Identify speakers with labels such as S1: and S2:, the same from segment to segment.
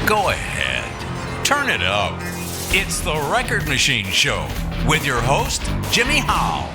S1: Go ahead. Turn it up. It's the Record Machine Show with your host, Jimmy Howe.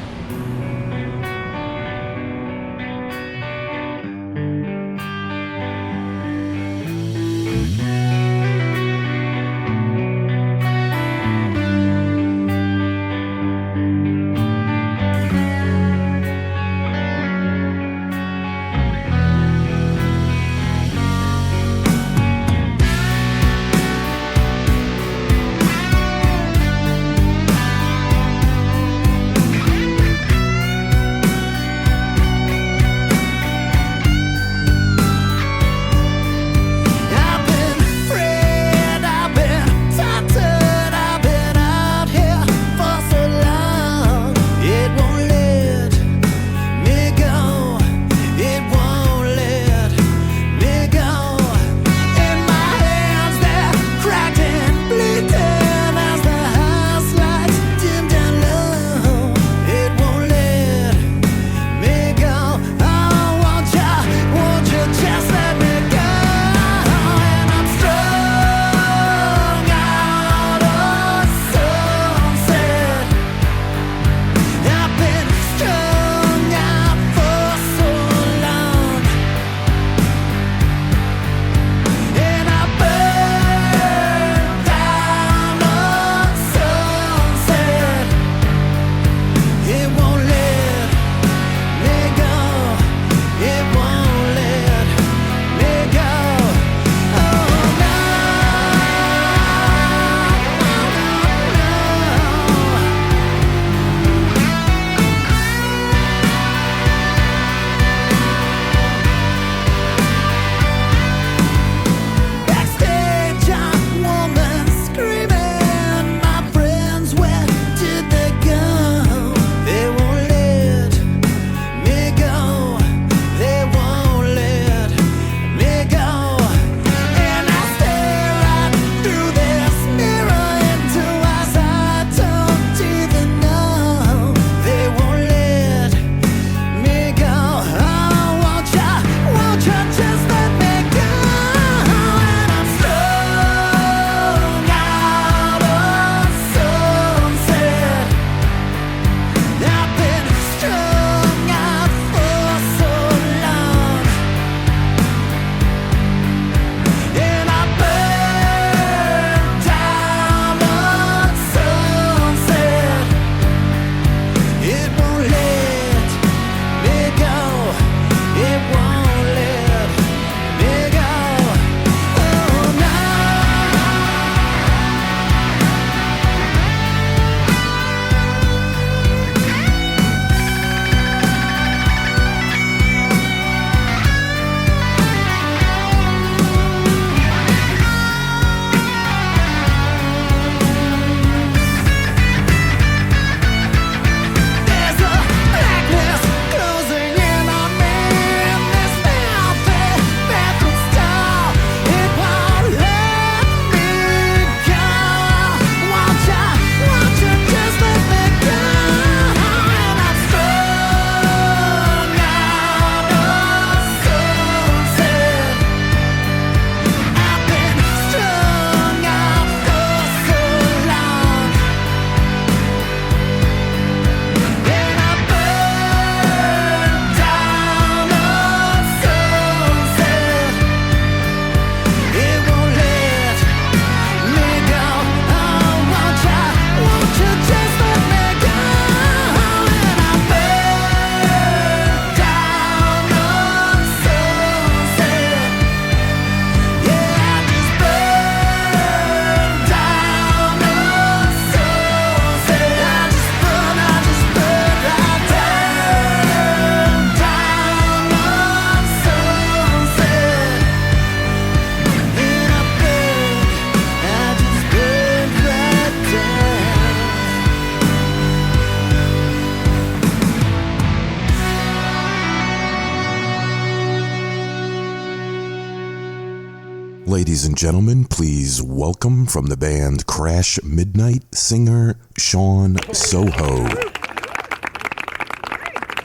S2: Ladies and gentlemen, please welcome from the band Crash Midnight singer Shaun Soho.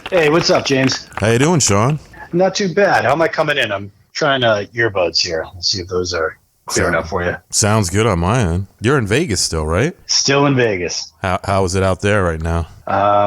S3: Hey, what's up, James?
S2: How you doing, Shaun?
S3: Not too bad. How am I coming in? I'm trying earbuds here. Let's see if those are clear enough for you.
S2: Sounds good on my end. You're in Vegas still, right?
S3: Still in Vegas.
S2: How is it out there right now?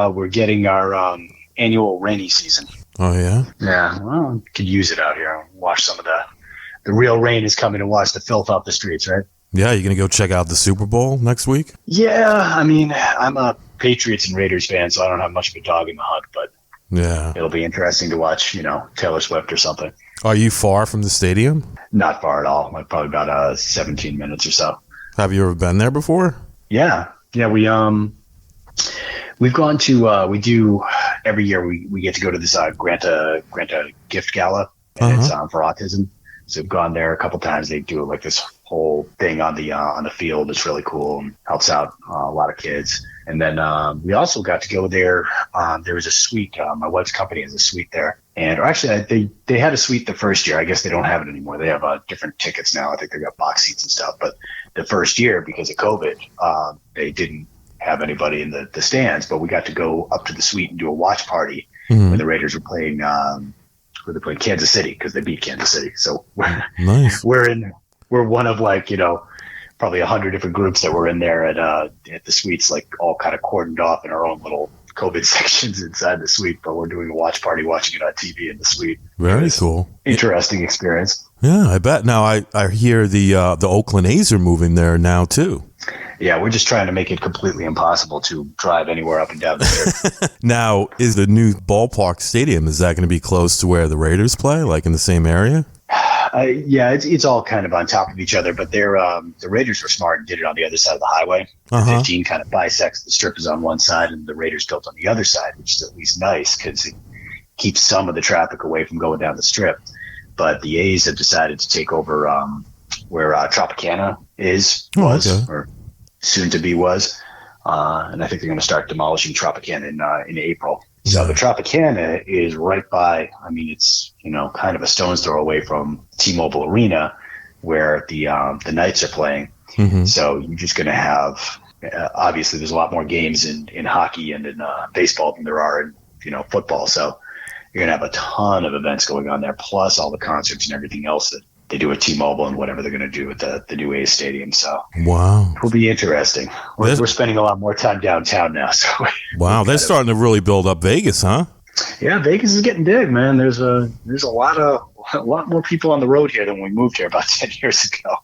S3: We're getting our annual rainy season.
S2: Oh, yeah?
S3: Yeah, well, could use it out here. Watch some of the real rain is coming to watch the filth off the streets, right?
S2: Yeah, you going to go check out the Super Bowl next week?
S3: Yeah, I mean, I'm a Patriots and Raiders fan, so I don't have much of a dog in the hunt, but
S2: yeah,
S3: it'll be interesting to watch, Taylor Swift or something.
S2: Are you far from the stadium?
S3: Not far at all. Like probably about 17 minutes or so.
S2: Have you ever been there before?
S3: Yeah. We've gone to we do every year we get to go to this Granta gift gala, and it's for autism. So we've gone there a couple times. They do like this whole thing on the field. It's really cool and helps out a lot of kids. And then we also got to go there. There was a suite. My wife's company has a suite there. Or actually, they had a suite the first year. I guess they don't have it anymore. They have different tickets now. I think they've got box seats and stuff. But the first year, because of COVID, they didn't have anybody in the stands. But we got to go up to the suite and do a watch party when the Raiders were playing Kansas City, because they beat Kansas City. So
S2: nice.
S3: We're one of probably 100 different groups that were in there at the suites, like all kind of cordoned off in our own little COVID sections inside the suite. But we're doing a watch party, watching it on TV in the suite.
S2: Very cool.
S3: Interesting experience.
S2: Yeah, I bet. Now I hear the Oakland A's are moving there now too.
S3: Yeah, we're just trying to make it completely impossible to drive anywhere up and down the strip.
S2: Now, is the new ballpark stadium, is that going to be close to where the Raiders play, like in the same area?
S3: Yeah, it's all kind of on top of each other, but the Raiders were smart and did it on the other side of the highway. The 15 kind of bisects. The strip is on one side, and the Raiders built on the other side, which is at least nice because it keeps some of the traffic away from going down the strip. But the A's have decided to take over where Tropicana or soon to be was, and I think they're going to start demolishing Tropicana in April. So the Tropicana is right by, I mean, it's, kind of a stone's throw away from T-Mobile Arena where the Knights are playing. So you're just going to have, obviously there's a lot more games in hockey and in baseball than there are in, football. So you're going to have a ton of events going on there, plus all the concerts and everything else that they do at T-Mobile and whatever they're going to do at the new A's stadium. So
S2: wow,
S3: it'll be interesting. We're spending a lot more time downtown now. So
S2: wow, they're starting to really build up Vegas, huh?
S3: Yeah, Vegas is getting big, man. There's a lot more people on the road here than when we moved here about 10 years ago.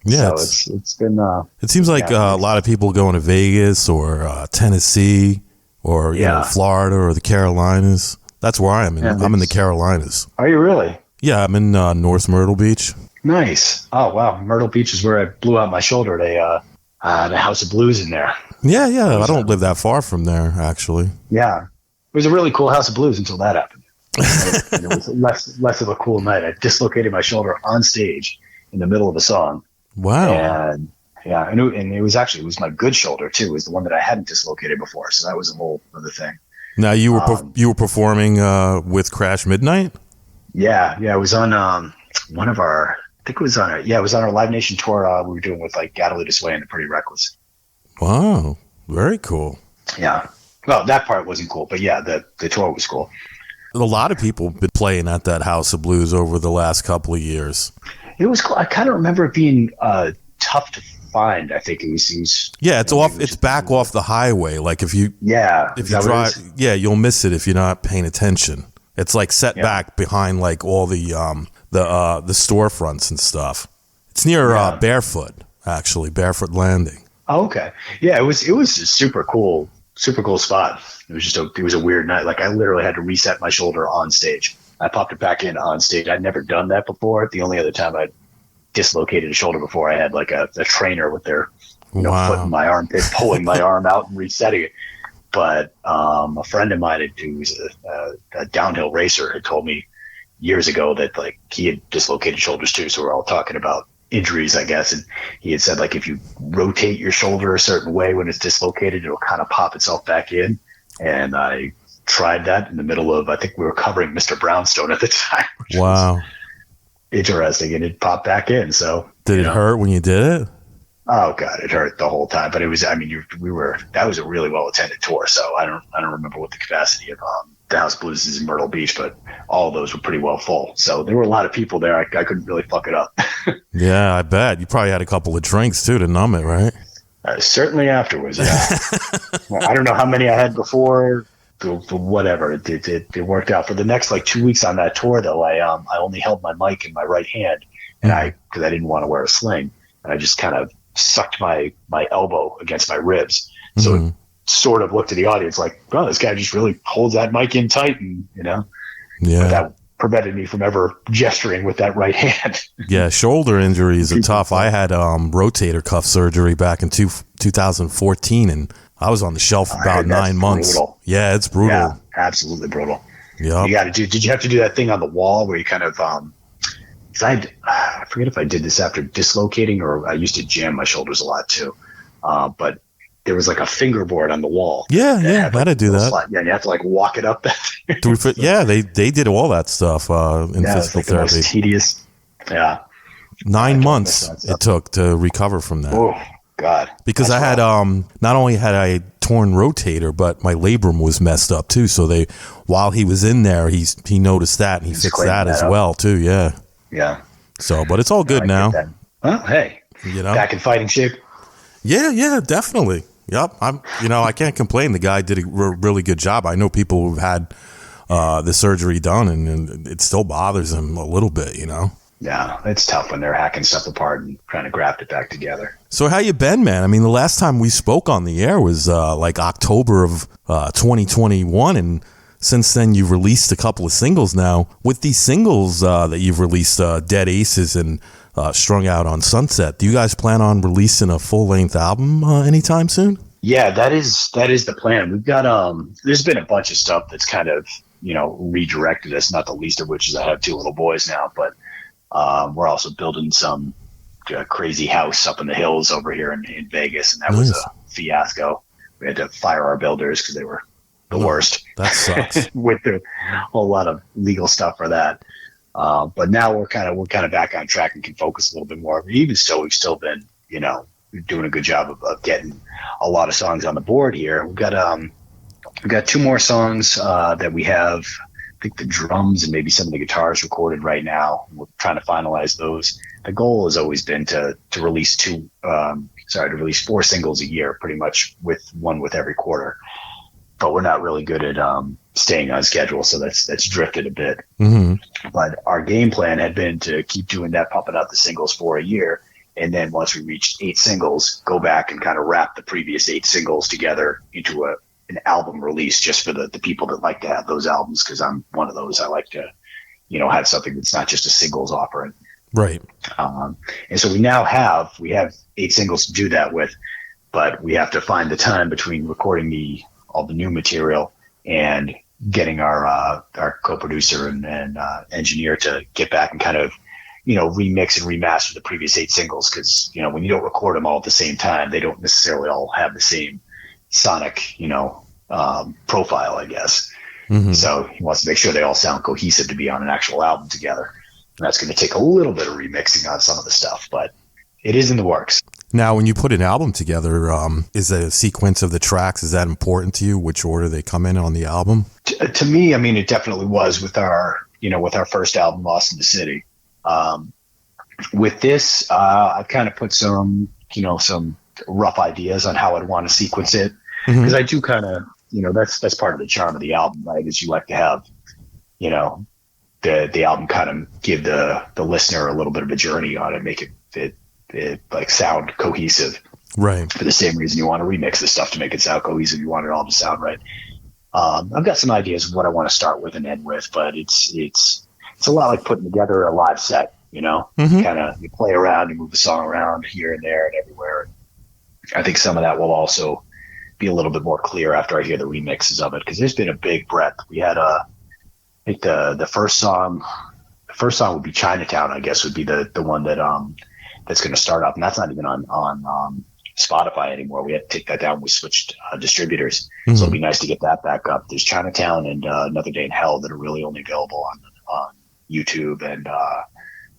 S2: Yeah,
S3: so it's been.
S2: It seems like a lot of people going to Vegas or Tennessee or Florida or the Carolinas. That's where I am. I'm in the Carolinas.
S3: Are you really?
S2: Yeah, I'm in North Myrtle Beach.
S3: Nice. Oh, wow. Myrtle Beach is where I blew out my shoulder at the House of Blues in there.
S2: Yeah. I don't live that far from there, actually.
S3: Yeah. It was a really cool House of Blues until that happened. And it was less of a cool night. I dislocated my shoulder on stage in the middle of a song.
S2: Wow.
S3: And yeah, and it was my good shoulder, too. It was the one that I hadn't dislocated before. So that was a whole other thing.
S2: Now, you were performing with Crash Midnight?
S3: Yeah, it was on one of our. I think it was on our Live Nation tour. We were doing with like Gadaludis Way and the Pretty Reckless.
S2: Wow, very cool.
S3: Yeah, well, that part wasn't cool, but yeah, the tour was cool.
S2: A lot of people have been playing at that House of Blues over the last couple of years.
S3: It was cool. I kind of remember it being tough to find. I think it was.
S2: Yeah, it's back off the highway. Like if you drive, you'll miss it if you're not paying attention. It's like set back behind like all the storefronts and stuff. It's near Barefoot Landing.
S3: Oh, okay. Yeah, it was a super cool spot. It was a weird night. Like I literally had to reset my shoulder on stage. I popped it back in on stage. I'd never done that before. The only other time I'd dislocated a shoulder before, I had like a trainer with their foot in my armpit, pulling my arm out and resetting it. But a friend of mine who's a downhill racer had told me years ago that like he had dislocated shoulders too. So we're all talking about injuries, I guess. And he had said like if you rotate your shoulder a certain way when it's dislocated, it'll kind of pop itself back in. And I tried that in the middle of, I think we were covering Mr. Brownstone at the time. Which was interesting, and it popped back in. So
S2: did it hurt when you did it?
S3: Oh God, it hurt the whole time. But it was, I mean, that was a really well attended tour. So I don't remember what the capacity of the House Blues is in Myrtle Beach, but all of those were pretty well full. So there were a lot of people there. I couldn't really fuck it up.
S2: Yeah, I bet you probably had a couple of drinks too to numb it, right?
S3: Certainly afterwards. Yeah. I don't know how many I had before. Whatever, it worked out. For the next like 2 weeks on that tour, though, I only held my mic in my right hand, and because I didn't want to wear a sling, and I just kind of sucked my elbow against my ribs. So it sort of looked to the audience like, oh, this guy just really holds that mic in tight, and
S2: Yeah.
S3: But that prevented me from ever gesturing with that right hand.
S2: Yeah, shoulder injuries are tough. I had rotator cuff surgery back in 2014, and I was on the shelf for about 9 months.
S3: Brutal.
S2: Yeah, it's brutal. Yeah,
S3: absolutely brutal.
S2: Yeah.
S3: You got to do. Did you have to do that thing on the wall where you kind of? I forget if I did this after dislocating or I used to jam my shoulders a lot too. But there was like a fingerboard on the wall.
S2: Yeah, I had to do that.
S3: Slide. Yeah, and you have to like walk it up.
S2: Yeah, they did all that stuff in physical therapy.
S3: The most tedious. Yeah.
S2: 9 months it took to recover from that.
S3: Oh God.
S2: Because I had not only had I torn rotator, but my labrum was messed up too. So while he was in there, he noticed that and he fixed that as well too. Yeah.
S3: Yeah.
S2: So, but it's all good now.
S3: Well, hey, back in fighting shape.
S2: Yeah, definitely. Yep. I can't complain. The guy did a really good job. I know people who've had the surgery done and it still bothers them a little bit,
S3: Yeah, it's tough when they're hacking stuff apart and trying to graft it back together.
S2: So how you been, man? I mean, the last time we spoke on the air was like October of 2021, and since then you've released a couple of singles now. With these singles that you've released, Dead Aces and Strung Out on Sunset, do you guys plan on releasing a full-length album anytime soon?
S3: Yeah, that is the plan. We've got there's been a bunch of stuff that's kind of redirected us, not the least of which is I have 2 little boys now, but we're also building some crazy house up in the hills over here in Vegas, and that was a fiasco. We had to fire our builders because they were the worst.
S2: That sucks.
S3: With a whole lot of legal stuff for that. But now we're kind of back on track and can focus a little bit more. Even still, we've still been doing a good job of getting a lot of songs on the board here. We've got 2 more songs that we have. I think the drums and maybe some of the guitars recorded right now. We're trying to finalize those. The goal has always been to release 4 singles a year, pretty much with one with every quarter. But we're not really good at staying on schedule, so that's drifted a bit.
S2: Mm-hmm.
S3: But our game plan had been to keep doing that, pumping out the singles for a year, and then once we reached 8 singles, go back and kind of wrap the previous 8 singles together into an album release, just for the people that like to have those albums, because I'm one of those. I like to, have something that's not just a singles offering.
S2: Right.
S3: And so we have 8 singles to do that with, but we have to find the time between recording all the new material and getting our co-producer and engineer to get back and kind of, remix and remaster the previous 8 singles. Cause when you don't record them all at the same time, they don't necessarily all have the same sonic, profile, I guess.
S2: Mm-hmm.
S3: So he wants to make sure they all sound cohesive to be on an actual album together. And that's going to take a little bit of remixing on some of the stuff, but it is in the works.
S2: Now, when you put an album together, is the sequence of the tracks, is that important to you, which order they come in on the album?
S3: To me, I mean, it definitely was with our first album, Lost in the City. With this, I've kind of put some rough ideas on how I'd want to sequence it. Because I do kind of, that's part of the charm of the album, right? Is you like to have, the album kind of give the listener a little bit of a journey on it, make it like sound cohesive.
S2: Right.
S3: For the same reason you want to remix the stuff to make it sound cohesive. You want it all to sound right. I've got some ideas of what I want to start with and end with, but it's a lot like putting together a live set, kind of you play around, you move the song around here and there and everywhere. I think some of that will also be a little bit more clear after I hear the remixes of it, because there's been a big breadth. We had I think the first song would be Chinatown, I guess, would be the one that that's going to start up, and that's not even on Spotify anymore. We had to take that down. We switched distributors, so it'll be nice to get that back up. There's Chinatown and Another Day in Hell that are really only available on YouTube and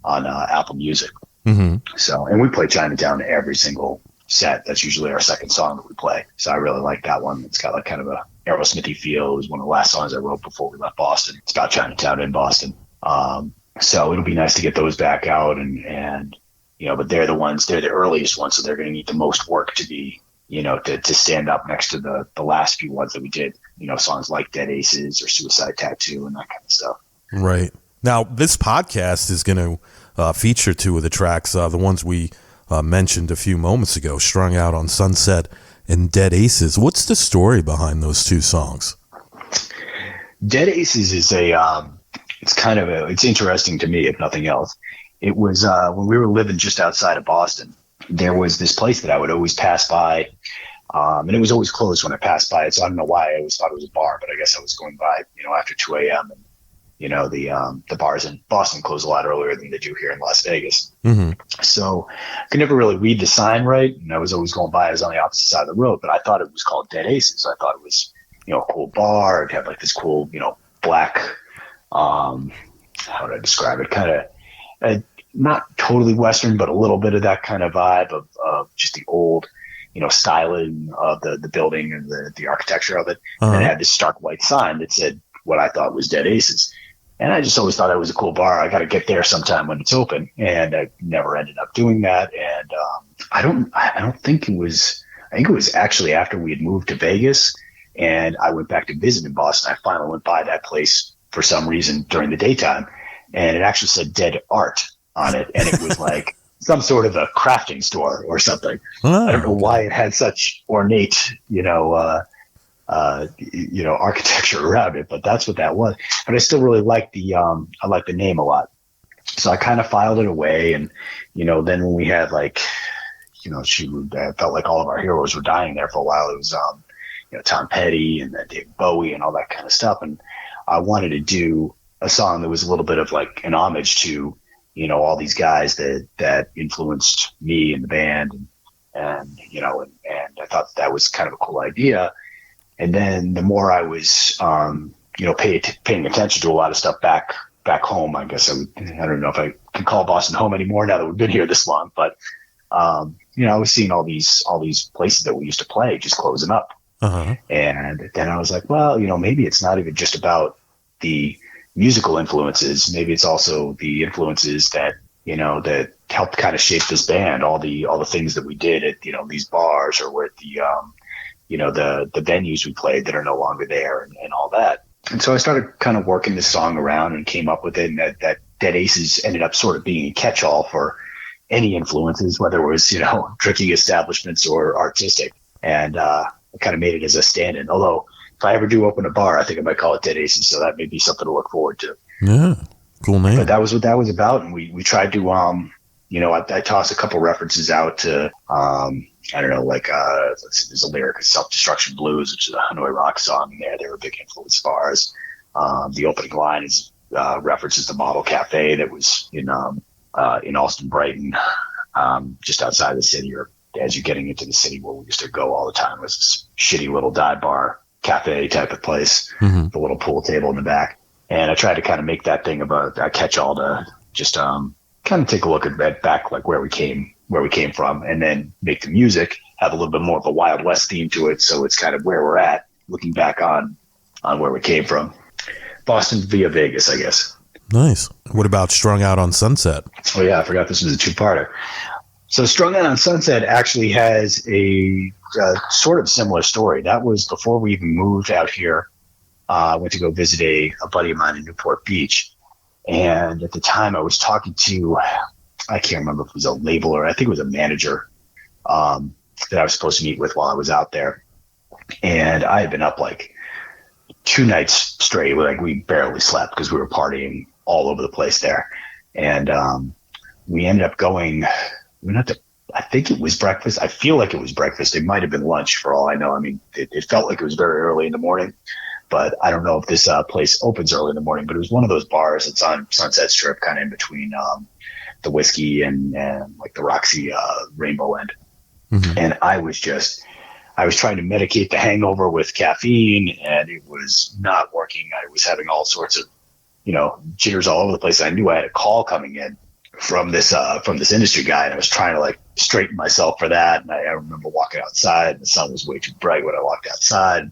S3: on Apple Music.
S2: Mm-hmm.
S3: So, and we play Chinatown every single set. That's usually our second song that we play. So I really like that one. It's got like kind of a Aerosmithy feel. It was one of the last songs I wrote before we left Boston. It's about Chinatown in Boston. So it'll be nice to get those back out and but they're the earliest ones. So they're going to need the most work to be, to stand up next to the last few ones that we did, songs like Dead Aces or Suicide Tattoo and that kind of stuff.
S2: Right. Now, this podcast is going to feature two of the tracks, the ones we mentioned a few moments ago, Strung Out on Sunset and Dead Aces. What's the story behind those two songs?
S3: Dead Aces is it's interesting to me, if nothing else. It was when we were living just outside of Boston, there was this place that I would always pass by, and it was always closed when I passed by it. So I don't know why I always thought it was a bar, but I guess I was going by, after 2 a.m. and the bars in Boston close a lot earlier than they do here in Las Vegas.
S2: Mm-hmm.
S3: So I could never really read the sign right, and I was always going by. I was on the opposite side of the road, but I thought it was called Dead Aces. I thought it was, a cool bar. It'd have like this cool, black, how would I describe it? Kind of not totally Western, but a little bit of that kind of vibe of just the old, styling of the building and the architecture of it.
S2: Uh-huh.
S3: And it had this stark white sign that said what I thought was Dead Aces. And I just always thought it was a cool bar. I got to get there sometime when it's open. And I never ended up doing that. And I don't think it was, I think it was actually after we had moved to Vegas and I went back to visit in Boston. I finally went by that place for some reason during the daytime. And it actually said Dead Art on it. And it was like some sort of a crafting store or something.
S2: Oh,
S3: I don't know why it had such ornate, architecture around it, but that's what that was. But I still really like I like the name a lot. So I kind of filed it away. And, then when we had I felt like all of our heroes were dying there for a while. It was, Tom Petty and David Bowie and all that kind of stuff. And I wanted to do a song that was a little bit of like an homage to, all these guys that influenced me and the band and I thought that was kind of a cool idea. And then the more I was, paying attention to a lot of stuff back home, I guess I don't know if I can call Boston home anymore now that we've been here this long, but, I was seeing all these places that we used to play just closing up.
S2: Uh-huh.
S3: And then I was like, well, maybe it's not even just about the musical influences. Maybe it's also the influences that, that helped kind of shape this band, all the things that we did at, these bars or at the venues we played that are no longer there and all that. And so I started kind of working this song around and came up with it. And that Dead Aces ended up sort of being a catch-all for any influences, whether it was, drinking establishments or artistic. And I kind of made it as a stand-in. Although if I ever do open a bar, I think I might call it Dead Aces. So that may be something to look forward to.
S2: Yeah. Cool name.
S3: But that was what that was about. And we tried to, I tossed a couple references out to, I don't know, let's see, there's a lyric of Self-Destruction Blues, which is a Hanoi Rock song in there. They were a big influence as far as the opening line is references the Model Cafe that was in Austin, Brighton, just outside the city, or as you're getting into the city where we used to go all the time. It was this shitty little dive bar cafe type of place, with a little pool table in the back. And I tried to kind of make that thing about a catch-all to just kind of take a look at that back, like where we came from, and then make the music have a little bit more of a Wild West theme to it. So it's kind of where we're at, looking back on where we came from. Boston via Vegas, I guess.
S2: Nice. What about Strung Out on Sunset?
S3: Oh yeah, I forgot this was a two-parter. So Strung Out on Sunset actually has a sort of similar story. That was before we even moved out here. I went to go visit a buddy of mine in Newport Beach. And at the time I was talking to, I can't remember if it was a label or I think it was a manager that I was supposed to meet with while I was out there. And I had been up like 2 nights straight. Like we barely slept because we were partying all over the place there. And we ended up going, I think it was breakfast. I feel like it was breakfast. It might have been lunch for all I know. I mean, it felt like it was very early in the morning. But I don't know if this place opens early in the morning, but it was one of those bars that's on Sunset Strip, kind of in between the Whiskey and like the Roxy Rainbow End. Mm-hmm. And I was trying to medicate the hangover with caffeine, and it was not working. I was having all sorts of, jitters all over the place. I knew I had a call coming in from this industry guy, and I was trying to like straighten myself for that. And I remember walking outside, and the sun was way too bright when I walked outside.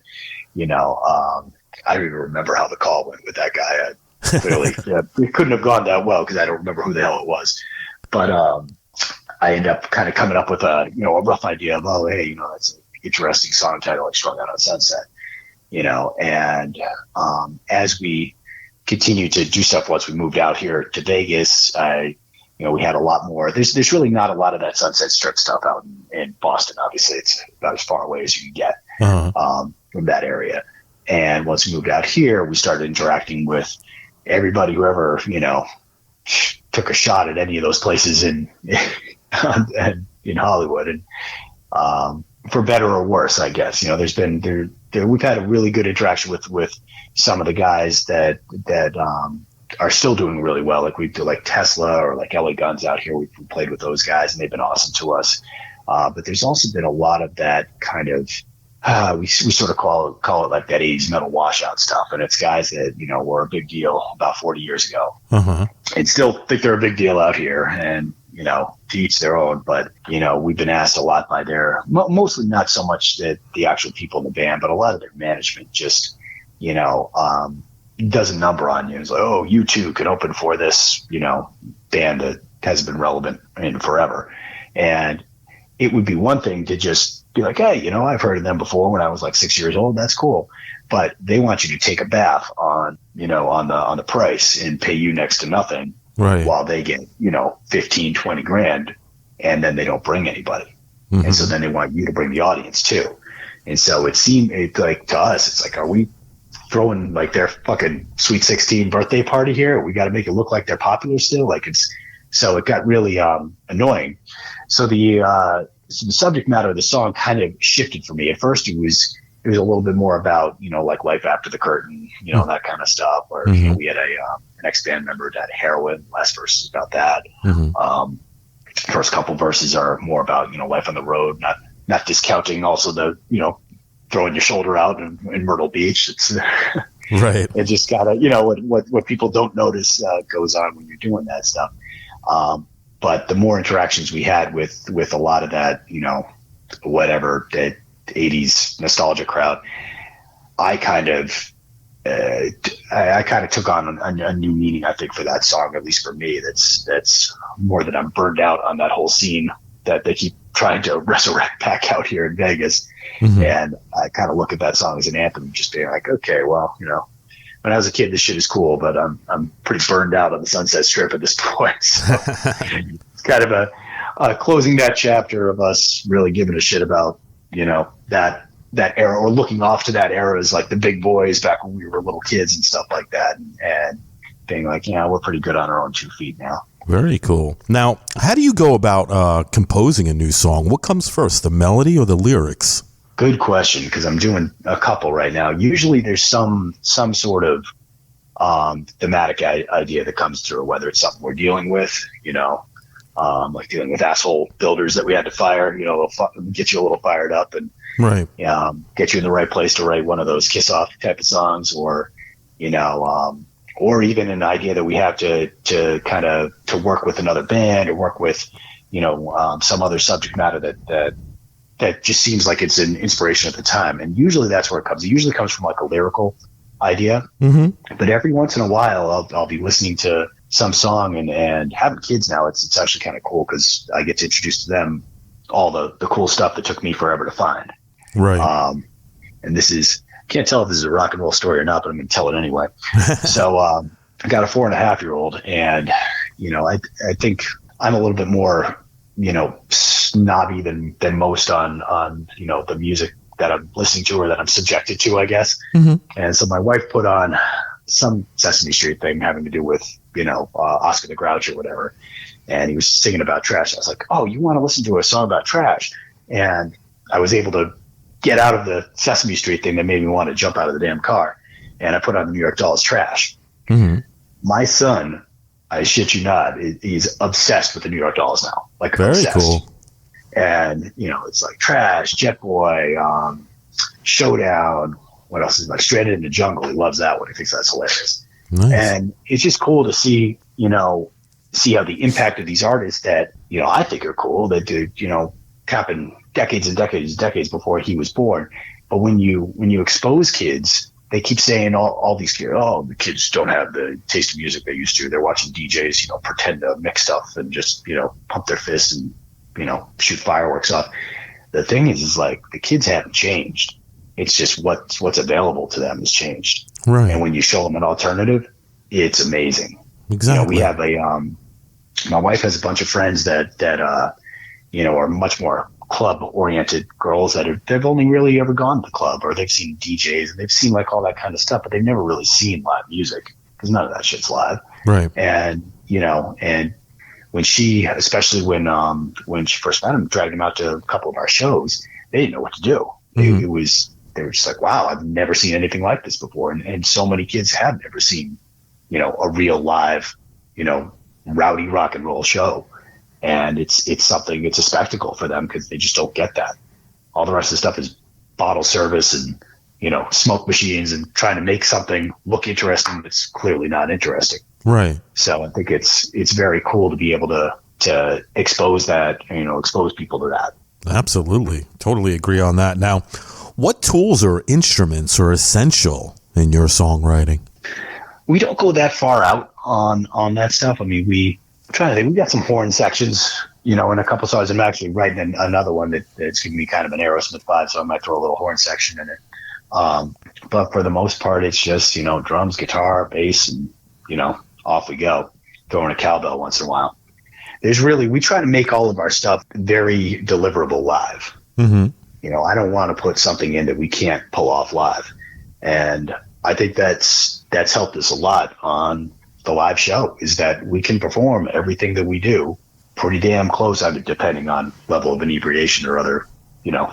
S3: I don't even remember how the call went with that guy. Clearly, it couldn't have gone that well because I don't remember who the hell it was. But I ended up kind of coming up with a rough idea of, oh, hey, that's an interesting song title, like Strung Out on Sunset. And as we continued to do stuff once we moved out here to Vegas, we had a lot more. There's really not a lot of that Sunset Strip stuff out in Boston. Obviously, it's about as far away as you can get from that area. And once we moved out here, we started interacting with everybody who ever, took a shot at any of those places in Hollywood. And for better or worse, I guess, there's been we've had a really good interaction with some of the guys that are still doing really well. Like we do like Tesla or like LA Guns out here. We played with those guys and they've been awesome to us. But there's also been a lot of that kind of, we sort of call it like that 80s metal washout stuff. And it's guys that, were a big deal about 40 years ago and still think they're a big deal out here, and, to each their own. But, we've been asked a lot by mostly not so much the actual people in the band, but a lot of their management just, does a number on you. It's like, oh, you too could open for this, band that hasn't been relevant in forever. And it would be one thing to just be like, hey, I've heard of them before when I was like 6 years old. That's cool. But they want you to take a bath on the price and pay you next to nothing, right, while they get, 15, 20 grand, and then they don't bring anybody. And so then they want you to bring the audience too. And so it seemed like to us, it's like, are we throwing like their fucking Sweet 16 birthday party here? We got to make it look like they're popular still. So it got really annoying. So the subject matter of the song kind of shifted for me. At first, it was a little bit more about like life after the curtain, that kind of stuff. Where we had an ex-band member that had heroin. Last verse is about that. First couple verses are more about life on the road, not discounting also the throwing your shoulder out in Myrtle Beach. It's right. It just gotta what people don't notice goes on when you're doing that stuff. But the more interactions we had with a lot of that, whatever, that 80s nostalgia crowd, I kind of took on a new meaning, I think, for that song, at least for me. That's more that I'm burned out on that whole scene that they keep trying to resurrect back out here in Vegas. And I kind of look at that song as an anthem, just being like, okay, well, when I was a kid, this shit is cool, but I'm pretty burned out on the Sunset Strip at this point. So it's kind of a closing that chapter of us really giving a shit about, that era, or looking off to that era as like the big boys back when we were little kids and stuff like that. And being like, we're pretty good on our own 2 feet now.
S2: Very cool. Now, how do you go about composing a new song? What comes first, the melody or the lyrics?
S3: Good question, because I'm doing a couple right now. Usually there's some sort of thematic idea that comes through, whether it's something we're dealing with, like dealing with asshole builders that we had to fire, get you a little fired up and right, get you in the right place to write one of those kiss off type of songs, or or even an idea that we have to kind of to work with another band or work with some other subject matter that just seems like it's an inspiration at the time. And usually that's where it comes. It usually comes from like a lyrical idea. But every once in a while I'll be listening to some song and having kids now, it's actually kind of cool because I get to introduce to them all the cool stuff that took me forever to find. Right. And this is, can't tell if this is a rock and roll story or not, but I'm going to tell it anyway. So I got a 4.5-year-old, and I think I'm a little bit more snobby than most on the music that I'm listening to or that I'm subjected to, I guess. And so my wife put on some Sesame Street thing having to do with Oscar the Grouch or whatever, and he was singing about trash. I was like, oh, you want to listen to a song about trash? And I was able to get out of the Sesame Street thing that made me want to jump out of the damn car, and I put on the New York Dolls Trash. My son, I shit you not, he's obsessed with the New York Dolls now. Like, very obsessed. Cool. And it's like Trash, Jet Boy, Showdown. What else is like Stranded in the Jungle? He loves that one. He thinks that's hilarious. Nice. And it's just cool to see see how the impact of these artists that, I think are cool, that do, happen decades and decades before he was born. But when you expose kids, they keep saying all these kids, the kids don't have the taste of music they used to. They're watching DJs, pretend to mix stuff and just, pump their fists and, shoot fireworks off. The thing is like the kids haven't changed. It's just what's available to them has changed.
S2: Right.
S3: And when you show them an alternative, it's amazing.
S2: Exactly.
S3: We have my wife has a bunch of friends that are much more club oriented girls they've only really ever gone to the club, or they've seen DJs and they've seen like all that kind of stuff, but they've never really seen live music because none of that shit's live.
S2: Right.
S3: And, and when especially when she first met him, dragged him out to a couple of our shows, they didn't know what to do.
S2: Mm-hmm.
S3: They were just like, wow, I've never seen anything like this before. And so many kids have never seen, a real live, rowdy rock and roll show. And it's a spectacle for them because they just don't get that. All the rest of the stuff is bottle service and, smoke machines and trying to make something look interesting that's clearly not interesting.
S2: Right.
S3: So I think it's very cool to be able to expose that, expose people to that.
S2: Absolutely. Totally agree on that. Now, what tools or instruments are essential in your songwriting? We
S3: don't go that far out on that stuff. I mean, I'm trying to think, we got some horn sections, in a couple songs. I'm actually writing another one that's giving me kind of an Aerosmith vibe, so I might throw a little horn section in it. But for the most part, it's just, drums, guitar, bass, and, off we go. Throwing a cowbell once in a while. We try to make all of our stuff very deliverable live.
S2: Mm-hmm.
S3: I don't want to put something in that we can't pull off live. And I think that's helped us a lot on the live show, is that we can perform everything that we do pretty damn close, depending on level of inebriation or other,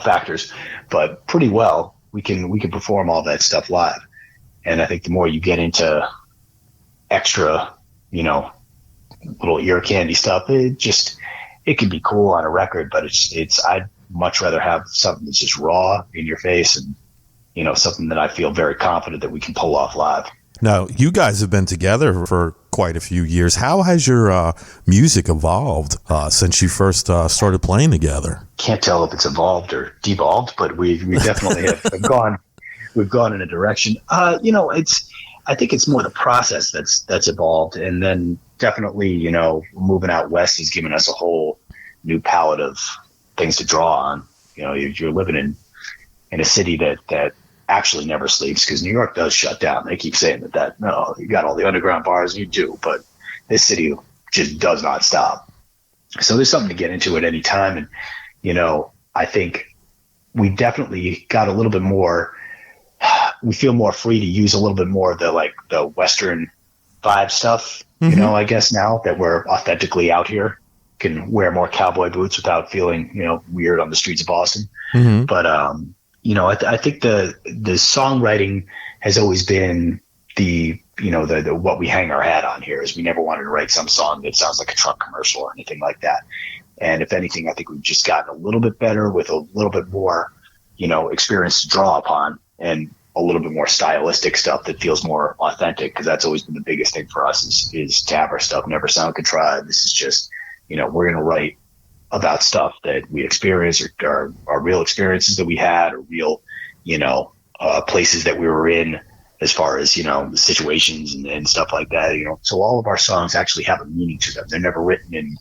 S3: factors, but pretty well. We can perform all that stuff live. And I think the more you get into extra, little ear candy stuff, it can be cool on a record, but I'd much rather have something that's just raw in your face and, something that I feel very confident that we can pull off live.
S2: Now, you guys have been together for quite a few years. How has your music evolved since you first started playing together?
S3: Can't tell if it's evolved or devolved, but we definitely have gone. We've gone in a direction. I think it's more the process that's evolved, and then definitely, moving out west has given us a whole new palette of things to draw on. You're living in a city that actually never sleeps, because New York does shut down. They keep saying that no, you got all the underground bars, you do, but this city just does not stop. So there's something to get into at any time. And, I think we definitely got a little bit more, we feel more free to use a little bit more of the Western vibe stuff,
S2: mm-hmm.
S3: I guess now that we're authentically out here, can wear more cowboy boots without feeling, weird on the streets of Boston.
S2: Mm-hmm.
S3: But, I think the songwriting has always been the what we hang our hat on here, is we never wanted to write some song that sounds like a truck commercial or anything like that. And if anything, I think we've just gotten a little bit better with a little bit more, experience to draw upon, and a little bit more stylistic stuff that feels more authentic, because that's always been the biggest thing for us is to have our stuff never sound contrived. This is just, we're going to write about stuff that we experience, or real experiences that we had, or real, places that we were in, as far as, the situations and stuff like that, So all of our songs actually have a meaning to them. They're never written in,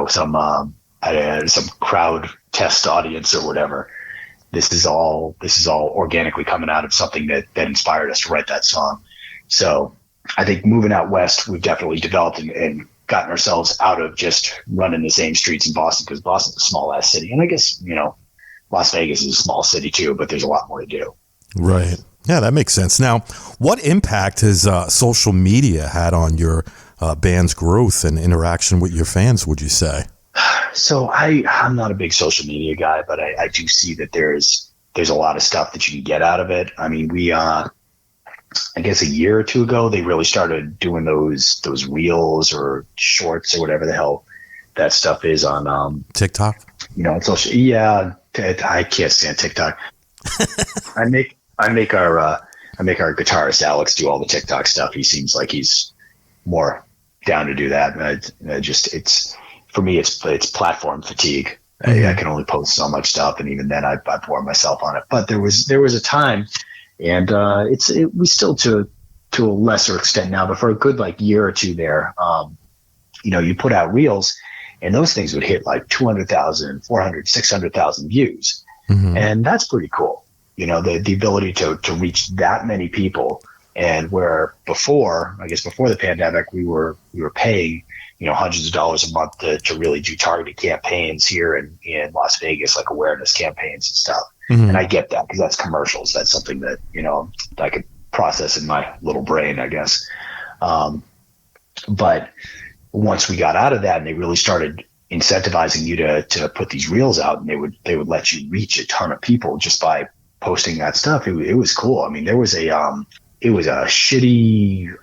S3: some crowd test audience or whatever. This is all organically coming out of something that inspired us to write that song. So I think moving out west, we've definitely developed and gotten ourselves out of just running the same streets in Boston, because Boston's a small ass city. And I guess, Las Vegas is a small city too, but there's a lot more to do.
S2: Right. Yeah, that makes sense. Now, what impact has social media had on your band's growth and interaction with your fans, would you say?
S3: So I'm not a big social media guy, but I do see that there's a lot of stuff that you can get out of it. I mean, we, I guess a year or two ago, they really started doing those reels or shorts or whatever the hell that stuff is on
S2: TikTok.
S3: On social. Yeah, I can't stand TikTok. I make our guitarist Alex do all the TikTok stuff. He seems like he's more down to do that. It's for me, it's platform fatigue.
S2: Mm-hmm.
S3: I can only post so much stuff, and even then I bore myself on it. But there was a time, and we still to a lesser extent now, but for a good like year or two there, you put out reels, and those things would hit like 200,000, 400, 600,000 views.
S2: Mm-hmm.
S3: And that's pretty cool. The ability to reach that many people, and where before the pandemic, we were paying, hundreds of dollars a month to really do targeted campaigns here in Las Vegas, like awareness campaigns and stuff.
S2: Mm-hmm.
S3: And I get that because that's commercials. That's something that, I could process in my little brain, I guess. But once we got out of that and they really started incentivizing you to put these reels out, and they would let you reach a ton of people just by posting that stuff, it was cool. I mean, there was a shitty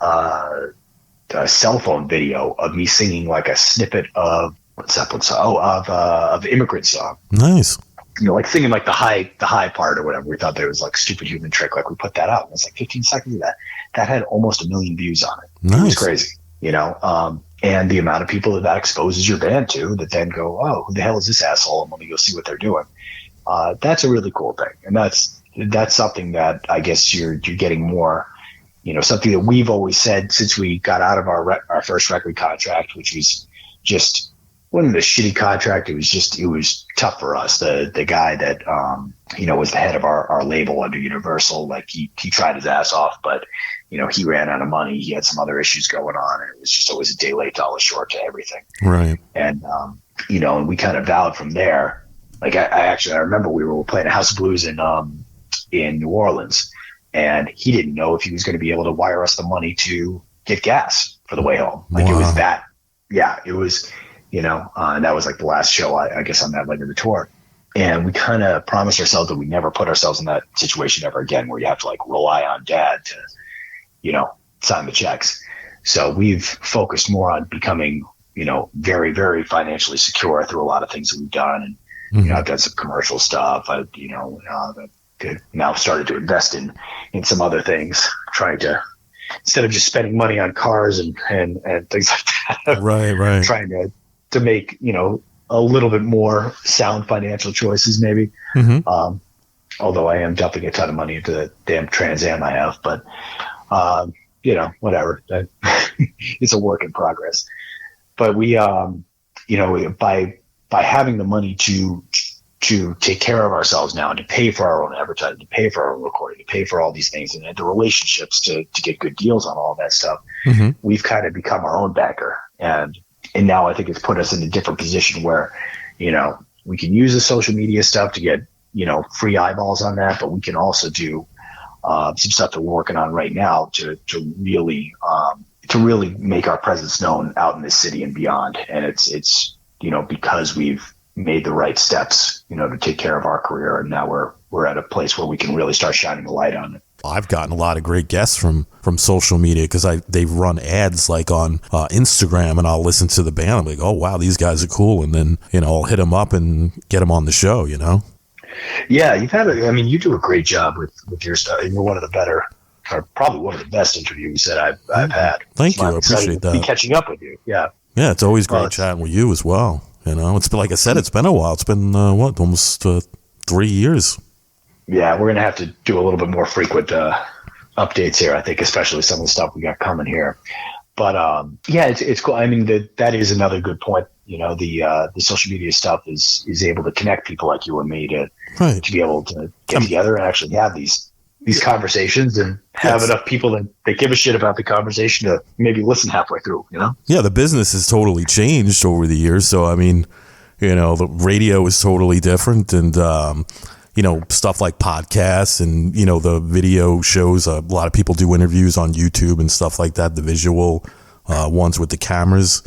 S3: cell phone video of me singing like a snippet of of Immigrant Song.
S2: Nice.
S3: Like singing like the high part or whatever. We thought that was like stupid human trick. Like we put that out. And it's like 15 seconds of that had almost 1 million views on it.
S2: Nice.
S3: It was crazy, and the amount of people that exposes your band to, that then go, oh, who the hell is this asshole? And let me go see what they're doing. That's a really cool thing. And that's something that I guess you're getting more, something that we've always said since we got out of our first record contract, which was just wasn't a shitty contract. It was tough for us. The guy that, was the head of our label under Universal, like he tried his ass off, but, he ran out of money. He had some other issues going on, and it was just always a day late, dollar short to everything.
S2: Right.
S3: And, and we kind of vowed from there. Like I remember we were playing a House of Blues in New Orleans, and he didn't know if he was going to be able to wire us the money to get gas for the way home. Like It was that. Yeah, it was, and that was like the last show, I guess, on that leg of the tour. And we kind of promised ourselves that we never put ourselves in that situation ever again, where you have to like rely on dad to, sign the checks. So we've focused more on becoming, very, very financially secure through a lot of things that we've done. And,
S2: Mm-hmm.
S3: I've done some commercial stuff. I've now started to invest in some other things, trying to, instead of just spending money on cars and things like that.
S2: Right.
S3: Trying to make, a little bit more sound financial choices, maybe.
S2: Mm-hmm.
S3: Although I am dumping a ton of money into the damn Trans Am I have, but, whatever. It's a work in progress. But we, by having the money to take care of ourselves now, and to pay for our own advertising, to pay for our own recording, to pay for all these things, and the relationships to get good deals on all that stuff,
S2: Mm-hmm.
S3: we've kind of become our own banker. And now I think it's put us in a different position where, we can use the social media stuff to get, free eyeballs on that, but we can also do some stuff that we're working on right now to really make our presence known out in the city and beyond. And it's because we've made the right steps, to take care of our career. And now we're at a place where we can really start shining the light on it.
S2: I've gotten a lot of great guests from social media because they've run ads like on Instagram, and I'll listen to the band. I'm like, oh wow, these guys are cool, and then I'll hit them up and get them on the show.
S3: Yeah, you do a great job with your stuff. You're one of the better, or probably one of the best interviews that I've had.
S2: Thank you, I appreciate that.
S3: Be catching up with you. Yeah,
S2: it's always great chatting with you as well. It's been, like I said, it's been a while. It's been almost 3 years. Yeah,
S3: we're gonna have to do a little bit more frequent updates here, I think, especially some of the stuff we got coming here. But it's cool. I mean, that is another good point. The social media stuff is able to connect people like you and me to be able to get together and actually have these conversations, and have enough people that give a shit about the conversation to maybe listen halfway through.
S2: Yeah, the business has totally changed over the years. So I mean, the radio is totally different, and stuff like podcasts and, the video shows. A lot of people do interviews on YouTube and stuff like that, the visual ones with the cameras.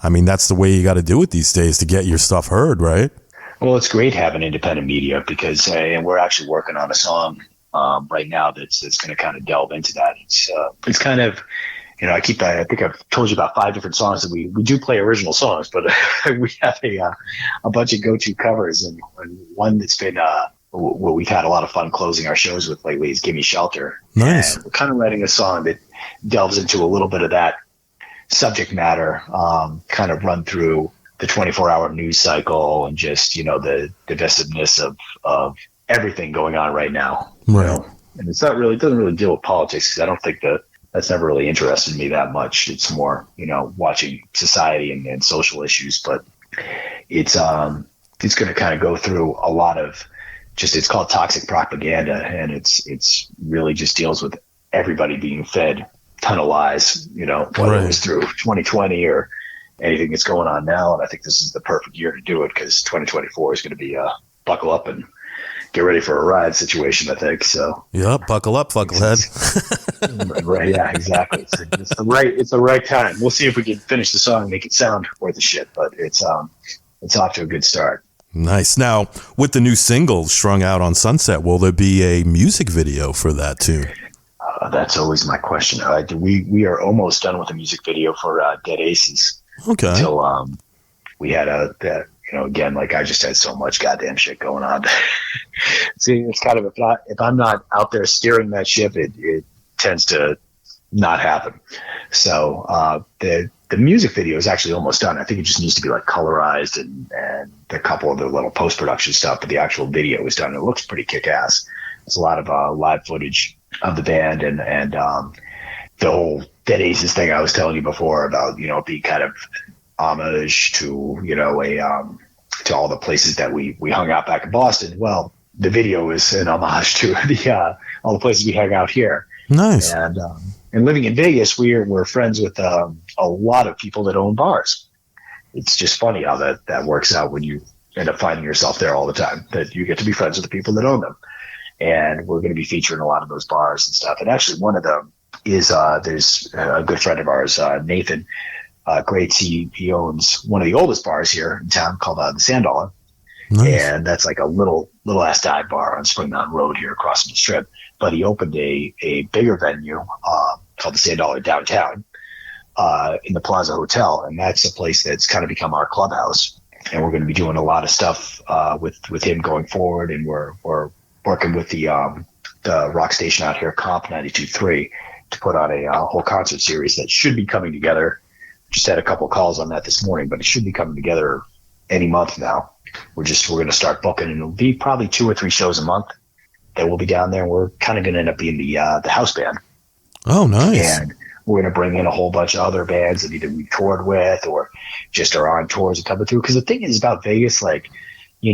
S2: I mean, that's the way you got to do it these days to get your stuff heard, right?
S3: Well, it's great having independent media because, and we're actually working on a song right now that's going to kind of delve into that. It's kind of, I think I've told you about 5 different songs that we do play original songs, but we have a bunch of go-to covers, and one that's been what we've had a lot of fun closing our shows with lately is "Gimme Shelter."
S2: Nice.
S3: And we're kind of writing a song that delves into a little bit of that subject matter, kind of run through the 24-hour news cycle and just, the divisiveness of everything going on right now.
S2: Right.
S3: And it doesn't really deal with politics, because I don't think that's never really interested me that much. It's more, watching society and social issues, but it's going to kind of go through a lot of it's called toxic propaganda, and it's really just deals with everybody being fed a ton of lies, whether it was through 2020 or anything that's going on now. And I think this is the perfect year to do it, because 2024 is going to be buckle up and get ready for a ride situation, I think. So
S2: yeah, buckle up, fucklehead.
S3: Right, yeah, exactly. It's the right time. We'll see if we can finish the song and make it sound worth a shit, but it's off to a good start.
S2: Nice. Now, with the new single, Strung Out on Sunset, will there be a music video for that tune?
S3: That's always my question. We are almost done with the music video for Dead Aces.
S2: Okay.
S3: Until we had again, like, I just had so much goddamn shit going on. See, it's kind of, if I'm not out there steering that ship, it tends to not happen. So the music video is actually almost done. I think it just needs to be like colorized and a couple of the little post-production stuff, but the actual video is done. It looks pretty kick-ass. There's a lot of live footage of the band and the whole Dead Aces thing I was telling you before about, being kind of homage to, to all the places that we hung out back in Boston. Well, the video is an homage to all the places we hang out here.
S2: Nice.
S3: And living in Vegas, we're friends with a lot of people that own bars. It's just funny how that works out when you end up finding yourself there all the time, that you get to be friends with the people that own them. And we're going to be featuring a lot of those bars and stuff. And actually, one of them is there's a good friend of ours, Nathan Greats. He owns one of the oldest bars here in town called the Sand Dollar. Nice. And that's like a little ass dive bar on Spring Mountain Road here across from the Strip. But he opened a bigger venue called the Sand Dollar downtown in the Plaza Hotel, and that's a place that's kind of become our clubhouse. And we're going to be doing a lot of stuff with him going forward, and we're working with the rock station out here, Comp 92.3, to put on a whole concert series that should be coming together. Just had a couple calls on that this morning, but it should be coming together any month now. We're going to start booking, and it'll be probably 2 or 3 shows a month that we'll be down there. And we're kind of going to end up being the house band.
S2: Oh, nice.
S3: And we're going to bring in a whole bunch of other bands that either we toured with or just are on tours and coming through. Because the thing is about Vegas, like, we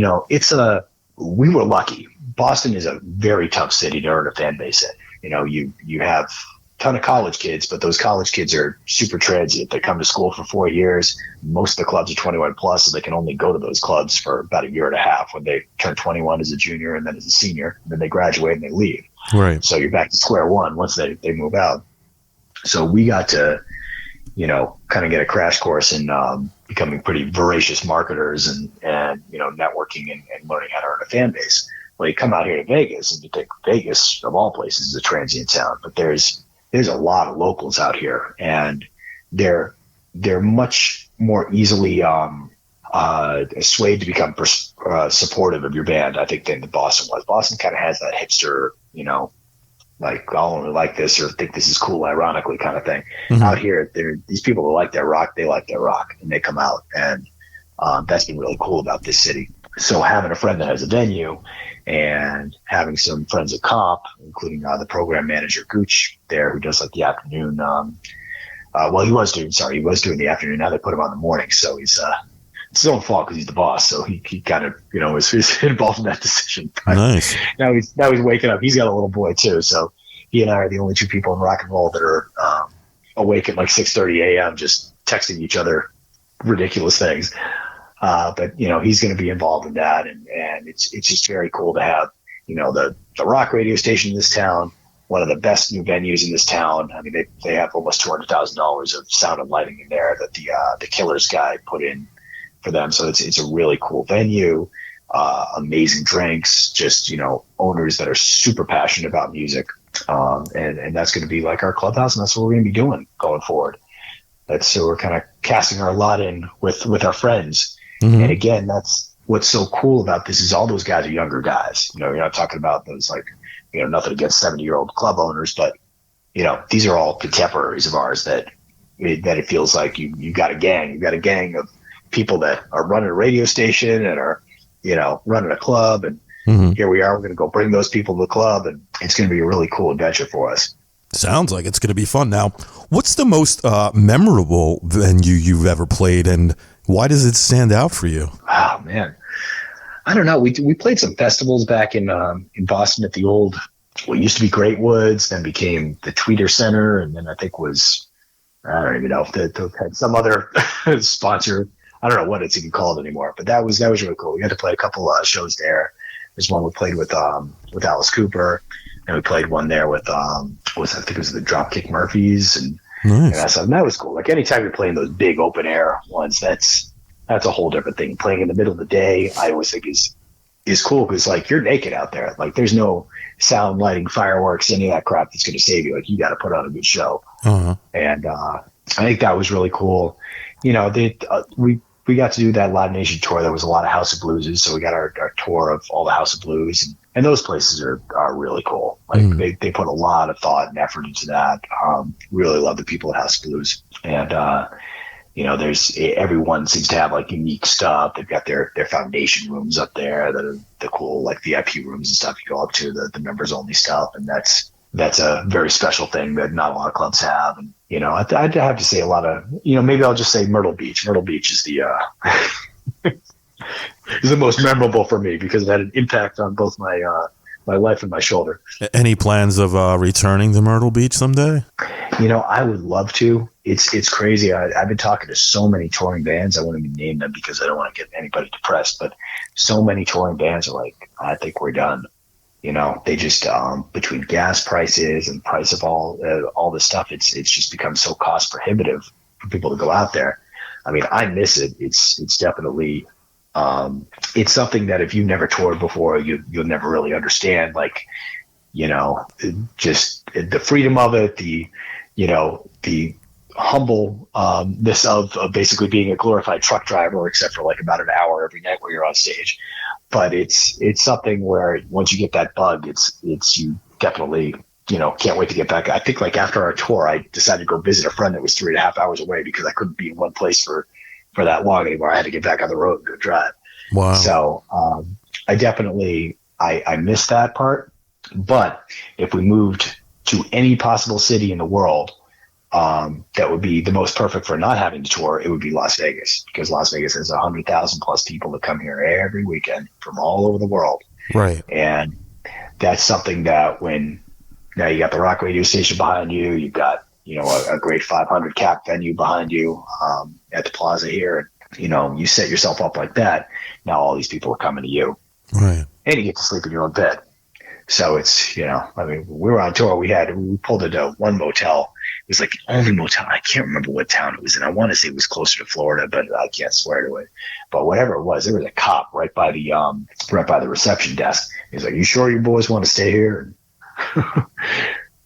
S3: were lucky. Boston is a very tough city to earn a fan base in. You have a ton of college kids, but those college kids are super transient. They come to school for 4 years. Most of the clubs are 21 plus, so they can only go to those clubs for about a year and a half when they turn 21 as a junior and then as a senior. And then they graduate and they leave.
S2: Right.
S3: So you're back to square one once they move out. So we got to, kind of get a crash course in becoming pretty voracious marketers and networking and learning how to earn a fan base. Well, you come out here to Vegas and you think Vegas, of all places, is a transient town, but there's a lot of locals out here, and they're much more easily swayed to become supportive of your band, I think, than the Boston was. Boston kind of has that hipster, like, I'll only like this or think this is cool, ironically, kind of thing. Mm-hmm. Out here, these people that like their rock, they like their rock, and they come out, and that's been really cool about this city. So having a friend that has a venue and having some friends at Comp, including the program manager Gooch there, who does like the afternoon. He was doing the afternoon. Now they put him on the morning, so he's it's his own fault because he's the boss. So he kind of is involved in that decision. But
S2: nice.
S3: Now he's waking up. He's got a little boy too, so he and I are the only 2 people in rock and roll that are awake at like 6:30 a.m. just texting each other ridiculous things. But he's going to be involved in that, and it's just very cool to have the rock radio station in this town, one of the best new venues in this town. I mean, they have almost $200,000 of sound and lighting in there that the Killers guy put in for them. So it's a really cool venue, amazing drinks, just owners that are super passionate about music, and that's going to be like our clubhouse, and that's what we're going to be doing going forward. So we're kind of casting our lot in with our friends. Mm-hmm. And again, that's what's so cool about this is all those guys are younger guys. You're not talking about those nothing against 70-year-old club owners, but these are all contemporaries of ours that that it feels like you got a gang. You got a gang of people that are running a radio station and are, running a club. And here we are. We're going to go bring those people to the club, and it's going to be a really cool adventure for us.
S2: Sounds like it's going to be fun. Now, what's the most memorable venue you've ever played, and why does it stand out for you?
S3: Oh, man. I don't know. We played some festivals back in Boston at the old, what used to be Great Woods, then became the Tweeter Center, and then I think I don't even know if they had some other sponsor. I don't know what it's even called anymore, but that was really cool. We got to play a couple shows there. There's one we played with Alice Cooper, and we played one there with I think it was the Dropkick Murphys, and
S2: nice.
S3: And that was cool. Like anytime you're playing those big open air ones, that's a whole different thing. Playing in the middle of the day, I always think is cool because like you're naked out there. Like there's no sound, lighting, fireworks, any of that crap that's going to save you. Like you got to put on a good show.
S2: Uh-huh.
S3: And I think that was really cool. We got to do that Live Nation tour. There was a lot of House of Blueses, so we got our tour of all the House of Blues, and those places are really cool. Like they put a lot of thought and effort into that. Really love the people at House of Blues, and there's everyone seems to have like unique stuff. They've got their foundation rooms up there that are the cool like VIP rooms and stuff you go up to, the members only stuff, and that's a very special thing that not a lot of clubs have. And I'd have to say a lot of maybe I'll just say Myrtle Beach. Myrtle Beach is the is the most memorable for me because it had an impact on both my life and my shoulder.
S2: Any plans of returning to Myrtle Beach someday?
S3: I would love to. It's crazy. I've been talking to so many touring bands. I won't even name them because I don't want to get anybody depressed. But so many touring bands are like, I think we're done. They just between gas prices and price of all this stuff, it's just become so cost prohibitive for people to go out there. I mean, I miss it. It's definitely it's something that if you never toured before, you'll never really understand. Like, just the freedom of it, the humbleness of basically being a glorified truck driver, except for like about an hour every night where you're on stage. But it's something where once you get that bug, it's you definitely can't wait to get back. I think like after our tour, I decided to go visit a friend that was 3.5 hours away because I couldn't be in one place for that long anymore. I had to get back on the road and go drive.
S2: Wow.
S3: So I definitely I miss that part. But if we moved to any possible city in the world that would be the most perfect for not having to tour, it would be Las Vegas, because Las Vegas has 100,000 plus people that come here every weekend from all over the world.
S2: Right.
S3: And that's something that now you got the rock radio station behind you, you've got, a great 500 cap venue behind you at the plaza here. You set yourself up like that. Now all these people are coming to you.
S2: Right.
S3: And you get to sleep in your own bed. So it's, we were on tour. We pulled into one motel. It was like the only motel. I can't remember what town it was in. I want to say it was closer to Florida, but I can't swear to it. But whatever it was, there was a cop right by the reception desk. He's like, "You sure you boys want to stay here?"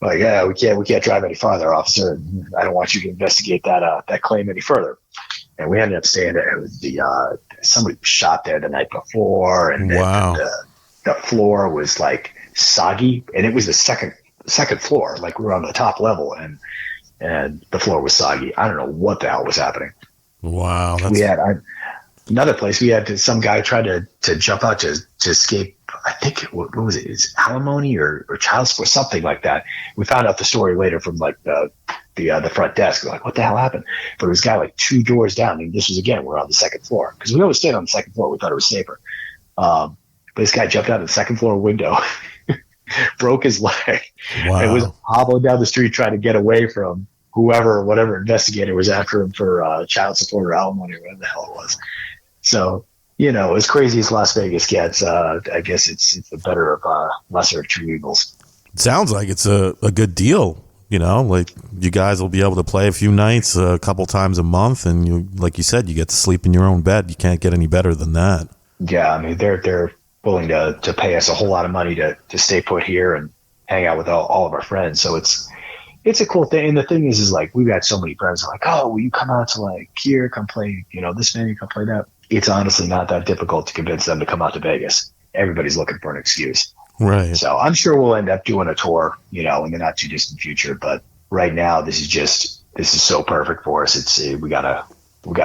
S3: Like, yeah, we can't drive any farther, officer. I don't want you to investigate that claim any further. And we ended up staying there. It was somebody was shot there the night before, and
S2: wow.
S3: The floor was like soggy, and it was the second floor. Like we were on the top level, and the floor was soggy. I don't know what the hell was happening.
S2: Wow.
S3: We had another place. We had some guy try to jump out to escape. I think what was it? It's alimony or child support, something like that. We found out the story later from like the front desk. We're like, what the hell happened? But it was a guy like 2 doors down, and this was again we're on the second floor because we always stayed on the second floor. We thought it was safer. But this guy jumped out of the second floor window, broke his leg,
S2: wow.
S3: and was hobbling down the street trying to get away from whatever investigator was after him for child support or alimony or whatever the hell it was. So, as crazy as Las Vegas gets, I guess it's the better of lesser of two evils.
S2: It sounds like it's a good deal. Like you guys will be able to play a few nights, a couple times a month, and you, like you said, you get to sleep in your own bed. You can't get any better than that.
S3: Yeah, I mean they're willing to pay us a whole lot of money to stay put here and hang out with all of our friends. So it's a cool thing. And the thing is like we've got so many friends like, oh, will you come out to like here, come play, this venue, come play that. It's honestly not that difficult to convince them to come out to Vegas. Everybody's looking for an excuse.
S2: Right.
S3: So I'm sure we'll end up doing a tour, in the not too distant future. But right now, this is just this is so perfect for us. We gotta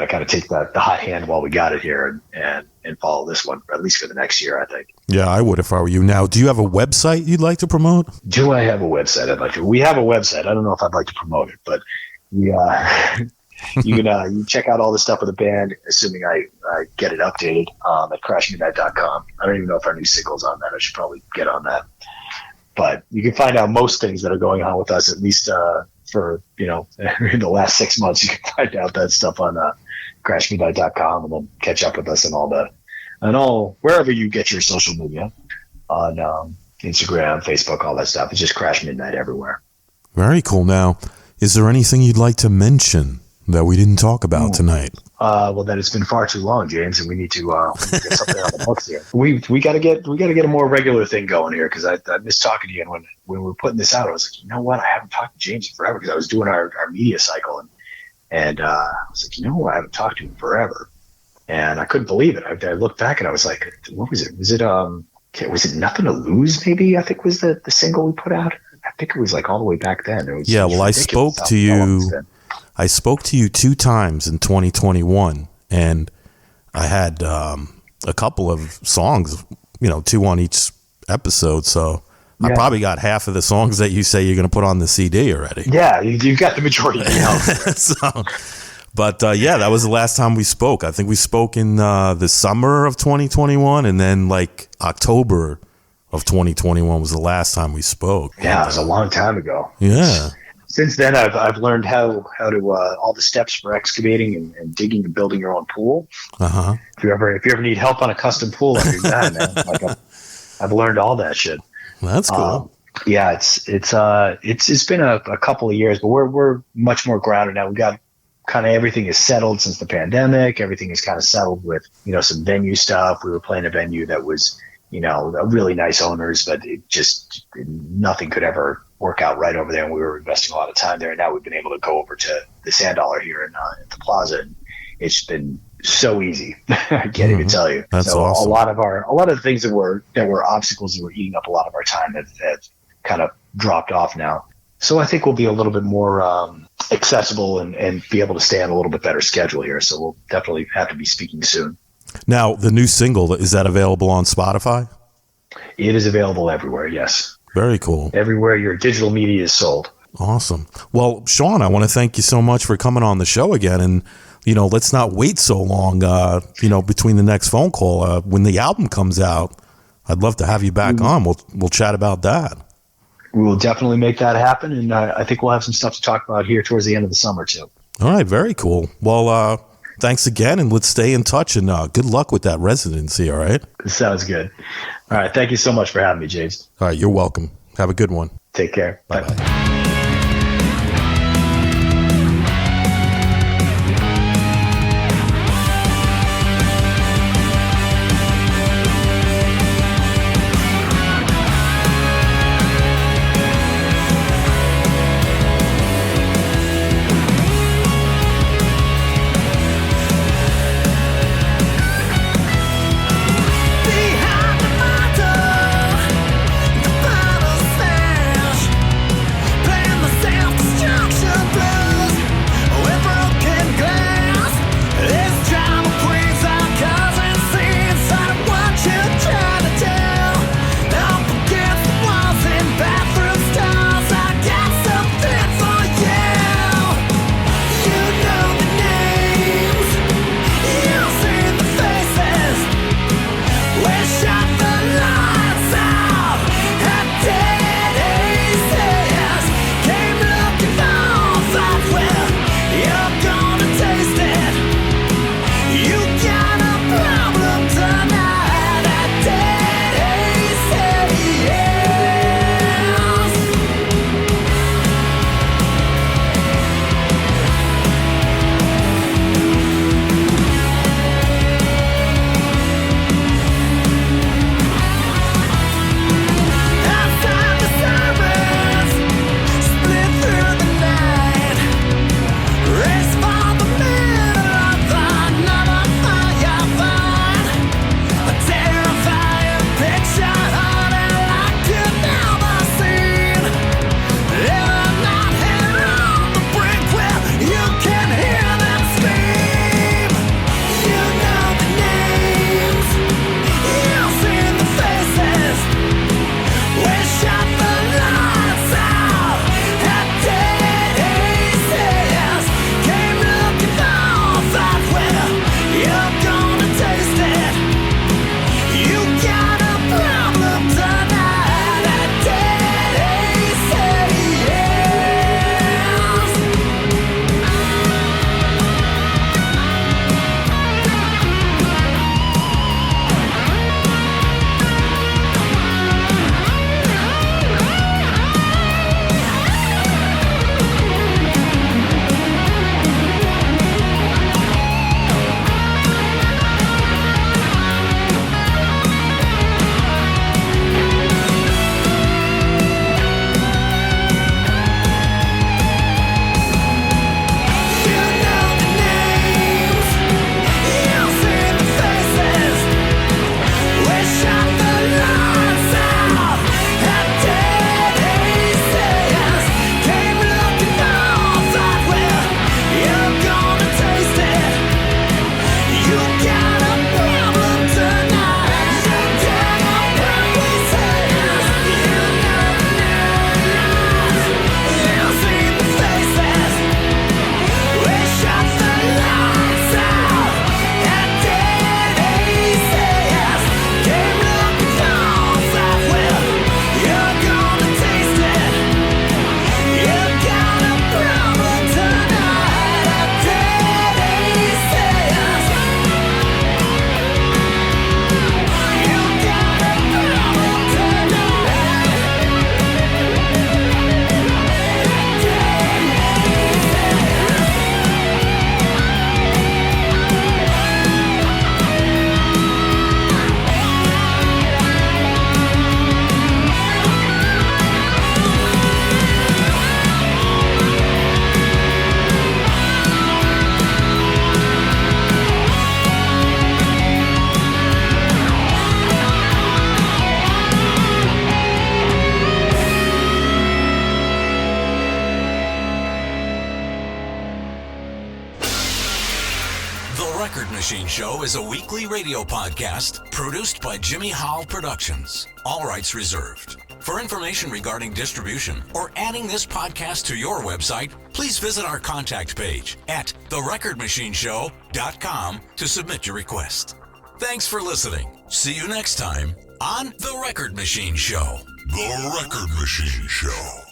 S3: kind of take the hot hand while we got it here and follow this one, at least for the next year, I think. Yeah,
S2: I would if I were you. Now, do you have a website you'd like to promote?
S3: Do I have a website I'd like to? We have a website. I don't know if I'd like to promote it, but we you can you check out all the stuff with the band, assuming I get it updated at crashmidnight.com. I don't even know if our new single's on that. I should probably get on that. But you can find out most things that are going on with us, at least for, in the last 6 months. You can find out that stuff on crashmidnight.com, and then catch up with us and all wherever you get your social media, on Instagram, Facebook, all that stuff. It's just Crash Midnight everywhere.
S2: Very cool. Now, is there anything you'd like to mention that we didn't talk about tonight?
S3: Well, then it's been far too long, James, and we need to get something on the books here. We got to get a more regular thing going here, because I miss talking to you. And when we were putting this out, I was like, you know what? I haven't talked to James in forever, because I was doing our media cycle, and I was like, I haven't talked to him forever, and I couldn't believe it. I looked back and I was like, what was it? Was it Nothing to Lose? Maybe I think was the single we put out. I think it was like all the way back then.
S2: I spoke to you. I spoke to you 2 times in 2021, and I had a couple of songs, 2 on each episode. So I probably got half of the songs that you say you're going to put on the CD already.
S3: Yeah, you got the majority of the
S2: that was the last time we spoke. I think we spoke in the summer of 2021, and then like October of 2021 was the last time we spoke.
S3: Yeah, it was a long time ago.
S2: Yeah.
S3: Since then, I've learned how to all the steps for excavating and digging and building your own pool.
S2: Uh-huh.
S3: If you ever need help on a custom pool, man, I've learned all that shit.
S2: Well, that's cool.
S3: It's been a couple of years, but we're much more grounded now. We got kind of everything is settled since the pandemic. Everything is kind of settled with some venue stuff. We were playing a venue that was really nice owners, but it just nothing could ever work out right over there, and we were investing a lot of time there. And now we've been able to go over to the Sand Dollar here in the Plaza, and it's been so easy. I can't even tell you.
S2: That's awesome.
S3: A lot of the things that were obstacles that were eating up a lot of our time have kind of dropped off now. So I think we'll be a little bit more accessible and be able to stay on a little bit better schedule here. So we'll definitely have to be speaking soon.
S2: Now, the new single, is that available on Spotify?
S3: It is available everywhere, yes.
S2: Very cool.
S3: Everywhere your digital media is sold.
S2: Awesome. Well, Shaun, I want to thank you so much for coming on the show again. And, let's not wait so long, between the next phone call. When the album comes out, I'd love to have you back on. We'll chat about that.
S3: We will definitely make that happen. And I think we'll have some stuff to talk about here towards the end of the summer, too.
S2: All right. Very cool. Well, thanks again, and let's stay in touch, and good luck with that residency, all right?
S3: Sounds good. All right. Thank you so much for having me, James.
S2: All right. You're welcome. Have a good one.
S3: Take care. Bye-bye.
S1: The Record Machine Show is a weekly radio podcast produced by Jimmy Howell Productions. All rights reserved. For information regarding distribution or adding this podcast to your website, please visit our contact page at therecordmachineshow.com to submit your request. Thanks for listening. See you next time on The Record Machine Show.
S4: The Record Machine Show.